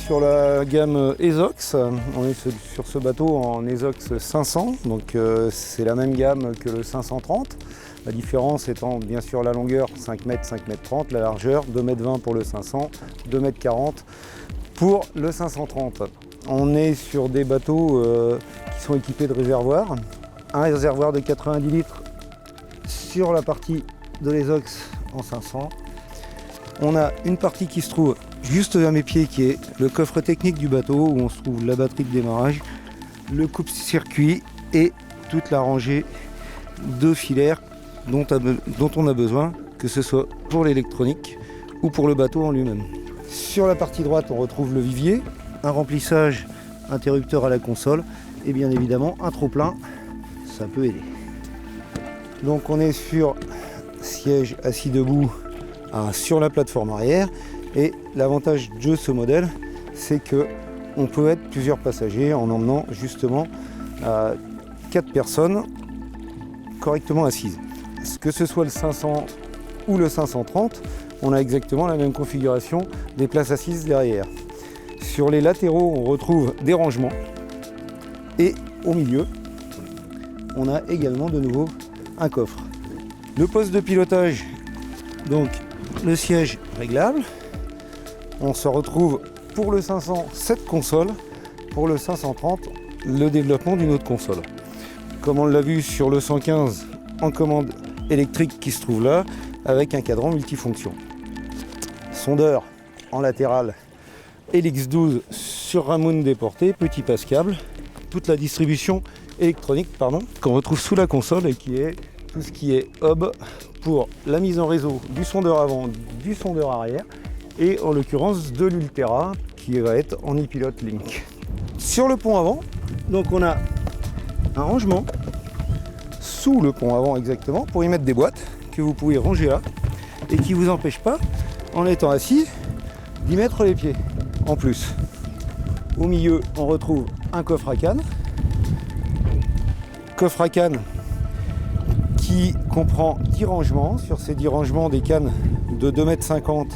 sur la gamme Esox. On est sur ce bateau en Esox 500, donc c'est la même gamme que le 530. La différence étant bien sûr la longueur 5 m, 5 m 30, la largeur 2 m 20 pour le 500, 2 m 40 pour le 530. On est sur des bateaux qui sont équipés de réservoirs. Un réservoir de 90 litres sur la partie de l'Esox en 500. On a une partie qui se trouve juste à mes pieds qui est le coffre technique du bateau où on se trouve la batterie de démarrage, le coupe-circuit et toute la rangée de filaires dont on a besoin, que ce soit pour l'électronique ou pour le bateau en lui-même. Sur la partie droite, on retrouve le vivier, un remplissage interrupteur à la console et bien évidemment un trop-plein, ça peut aider. Donc on est sur siège assis debout sur la plateforme arrière et l'avantage de ce modèle, c'est que on peut être plusieurs passagers en emmenant justement 4 personnes correctement assises. Que ce soit le 500 ou le 530, on a exactement la même configuration des places assises derrière. Sur les latéraux, on retrouve des rangements et au milieu, on a également de nouveau un coffre. Le poste de pilotage, donc le siège réglable. On se retrouve pour le 500 cette console, pour le 530 le développement d'une autre console. Comme on l'a vu sur le 115 en commande électrique qui se trouve là, avec un cadran multifonction. Sondeur en latéral LX12 sur ramoun déporté, petit passe-câble. Toute la distribution électronique qu'on retrouve sous la console et qui est tout ce qui est hub pour la mise en réseau du sondeur avant, du sondeur arrière et en l'occurrence de l'Ultera qui va être en e-Pilot Link. Sur le pont avant, donc on a un rangement sous le pont avant exactement pour y mettre des boîtes que vous pouvez ranger là et qui ne vous empêche pas, en étant assis, d'y mettre les pieds. En plus, au milieu, on retrouve un coffre à canne. Coffre à canne qui comprend 10 rangements. Sur ces 10 rangements, des cannes de 2,50 m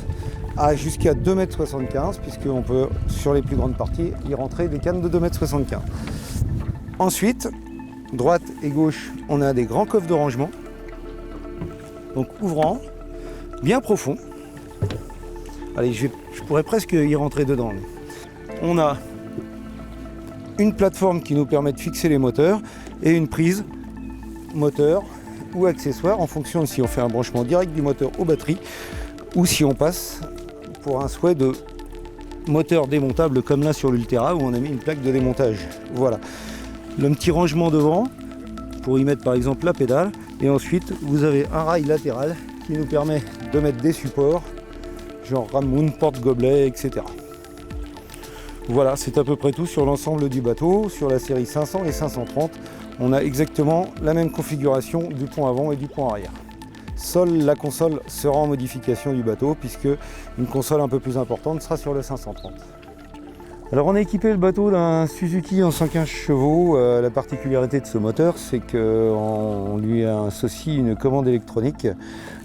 à jusqu'à 2,75 m, puisqu'on peut, sur les plus grandes parties, y rentrer des cannes de 2,75 m. Ensuite, droite et gauche, on a des grands coffres de rangement. Donc ouvrant, bien profond. Allez, je pourrais presque y rentrer dedans. On a une plateforme qui nous permet de fixer les moteurs et une prise moteur ou accessoire en fonction de si on fait un branchement direct du moteur aux batteries ou si on passe pour un souhait de moteur démontable comme là sur l'Ultera où on a mis une plaque de démontage. Voilà. Le petit rangement devant pour y mettre par exemple la pédale et ensuite vous avez un rail latéral qui nous permet de mettre des supports genre ramoun, porte-gobelet, etc. Voilà, c'est à peu près tout sur l'ensemble du bateau. Sur la série 500 et 530, on a exactement la même configuration du pont avant et du pont arrière. Seule la console sera en modification du bateau puisque une console un peu plus importante sera sur le 530. Alors on a équipé le bateau d'un Suzuki en 115 chevaux. La particularité de ce moteur, c'est qu'on lui associe une commande électronique.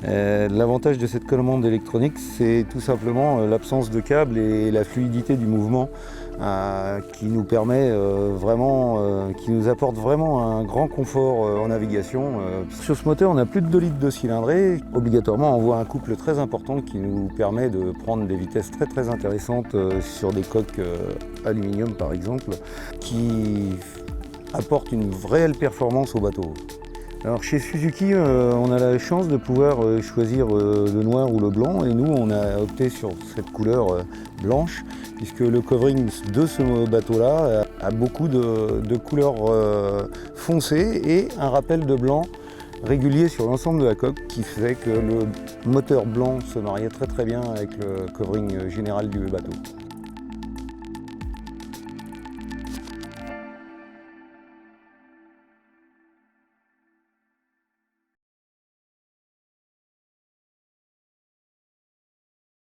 L'avantage de cette commande électronique, c'est tout simplement l'absence de câble et la fluidité du mouvement qui nous permet qui nous apporte vraiment un grand confort en navigation. Sur ce moteur, on a plus de 2 litres de cylindrée. Obligatoirement, on voit un couple très important qui nous permet de prendre des vitesses très intéressantes sur des coques aluminium par exemple, qui apportent une réelle performance au bateau. Alors chez Suzuki, on a la chance de pouvoir choisir le noir ou le blanc et nous on a opté sur cette couleur blanche puisque le covering de ce bateau-là a beaucoup de couleurs foncées et un rappel de blanc régulier sur l'ensemble de la coque qui fait que le moteur blanc se mariait très bien avec le covering général du bateau.